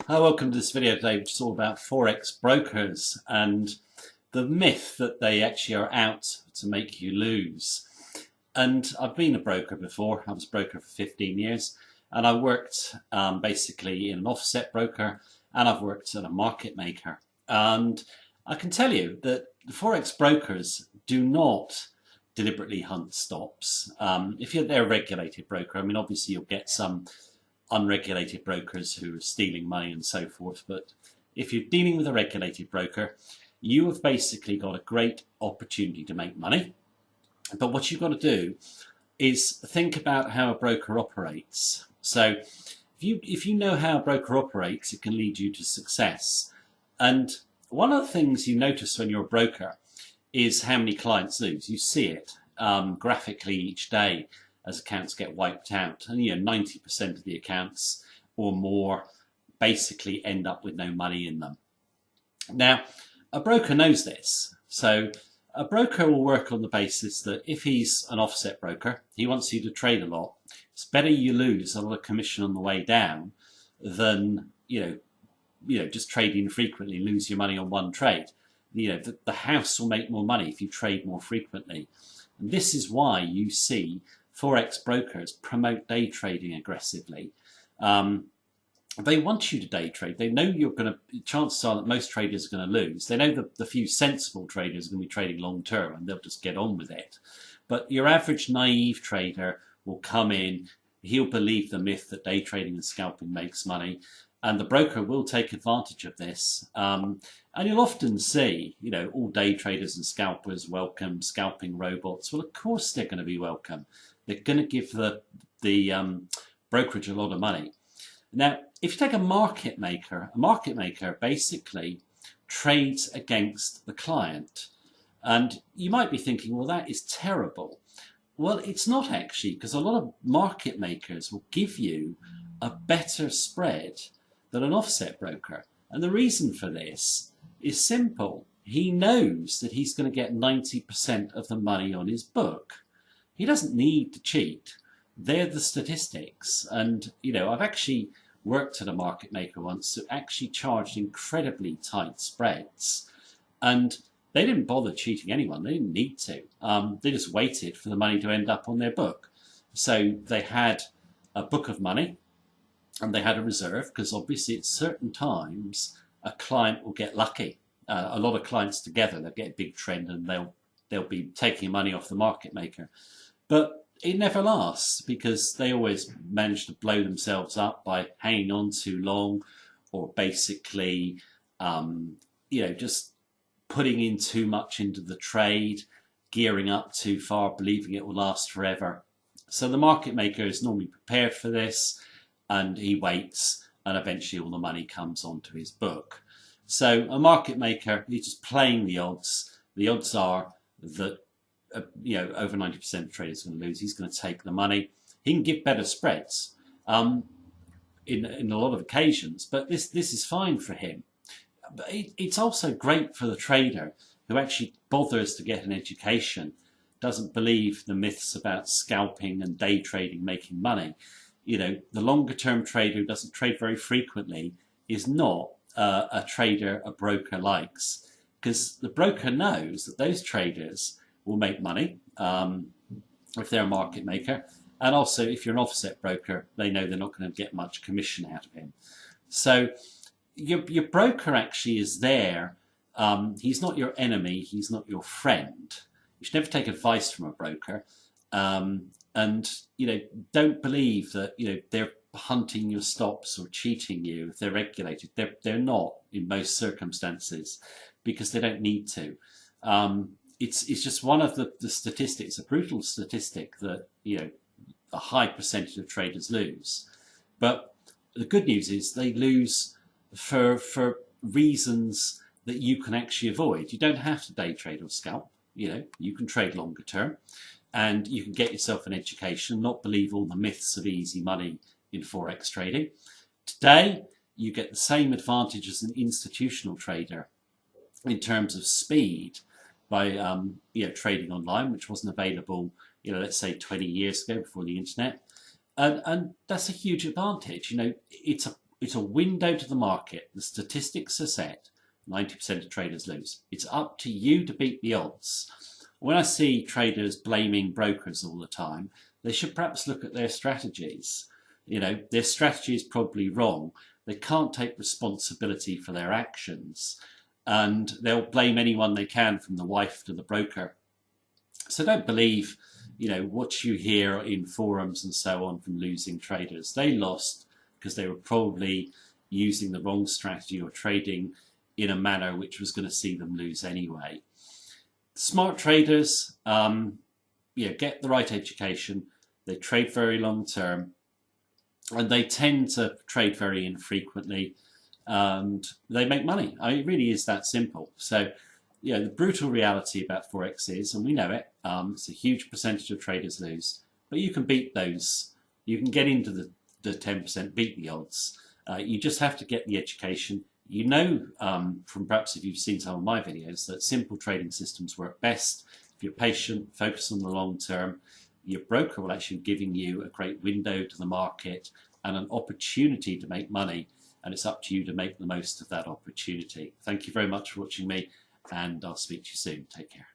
Hi, welcome to this video today, which is all about Forex brokers and the myth that they actually are out to make you lose. And I've been a broker before. I was a broker for 15 years, and I worked basically in an offset broker, and I've worked at a market maker. And I can tell you that the Forex brokers do not deliberately hunt stops. If they're a regulated broker, I mean, obviously you'll get some unregulated brokers who are stealing money and so forth. But if you're dealing with a regulated broker, you have basically got a great opportunity to make money. But what you've got to do is think about how a broker operates. So if you know how a broker operates, it can lead you to success. And one of the things you notice when you're a broker is how many clients lose. You see it graphically each day as accounts get wiped out. And 90% of the accounts or more basically end up with no money in them. Now, a broker knows this. So a broker will work on the basis that if he's an offset broker, he wants you to trade a lot. It's better you lose a lot of commission on the way down than, just trading frequently, lose your money on one trade. The house will make more money if you trade more frequently. And this is why you see Forex brokers promote day trading aggressively. They want you to day trade. They know you're going to, chances are that most traders are going to lose. They know the few sensible traders are going to be trading long term and they'll just get on with it. But your average naive trader will come in, he'll believe the myth that day trading and scalping makes money, and the broker will take advantage of this. And you'll often see, all day traders and scalpers welcome scalping robots. Well, of course they're going to be welcome. They're going to give the brokerage a lot of money. Now, if you take a market maker basically trades against the client. And you might be thinking, well, that is terrible. Well, it's not actually, because a lot of market makers will give you a better spread than an offset broker. And the reason for this is simple. He knows that he's going to get 90% of the money on his book. He doesn't need to cheat. They're the statistics. And, I've actually worked at a market maker once who actually charged incredibly tight spreads. And they didn't bother cheating anyone. They didn't need to. They just waited for the money to end up on their book. So they had a book of money and they had a reserve, because obviously at certain times a client will get lucky. A lot of clients together, they'll get a big trend and they'll be taking money off the market maker. But it never lasts, because they always manage to blow themselves up by hanging on too long, or basically, just putting in too much into the trade, gearing up too far, believing it will last forever. So the market maker is normally prepared for this, and he waits, and eventually all the money comes onto his book. So a market maker, he's just playing the odds. The odds are that over 90% of traders are going to lose. He's going to take the money. He can give better spreads in a lot of occasions, but this is fine for him. But it's also great for the trader who actually bothers to get an education, doesn't believe the myths about scalping and day trading making money. The longer term trader who doesn't trade very frequently is not a trader a broker likes, because the broker knows that those traders will make money if they're a market maker. And also, if you're an offset broker, they know they're not going to get much commission out of him. So your broker actually is there. He's not your enemy. He's not your friend. You should never take advice from a broker. And don't believe that they're hunting your stops or cheating you if they're regulated. They're not in most circumstances, because they don't need to. It's just one of the statistics, a brutal statistic, that a high percentage of traders lose. But the good news is they lose for reasons that you can actually avoid. You don't have to day trade or scalp. You can trade longer term, and you can get yourself an education, not believe all the myths of easy money in Forex trading. Today, you get the same advantage as an institutional trader in terms of speed by trading online, which wasn't available, let's say 20 years ago, before the internet. And that's a huge advantage. It's it's a window to the market. The statistics are set. 90% of traders lose. It's up to you to beat the odds. When I see traders blaming brokers all the time, they should perhaps look at their strategies. You know, their strategy is probably wrong. They can't take responsibility for their actions, and they'll blame anyone they can, from the wife to the broker. So don't believe, you know, what you hear in forums and so on from losing traders. They lost because they were probably using the wrong strategy or trading in a manner which was going to see them lose anyway. Smart traders, get the right education. They trade very long term, and they tend to trade very infrequently, and they make money. I mean, it really is that simple. So, the brutal reality about Forex is, and we know it, it's a huge percentage of traders lose, but you can beat those. You can get into the 10%, beat the odds. You just have to get the education. You know, from perhaps if you've seen some of my videos, that simple trading systems work best. If you're patient, focus on the long term, your broker will actually be giving you a great window to the market and an opportunity to make money, and it's up to you to make the most of that opportunity. Thank you very much for watching me, and I'll speak to you soon. Take care.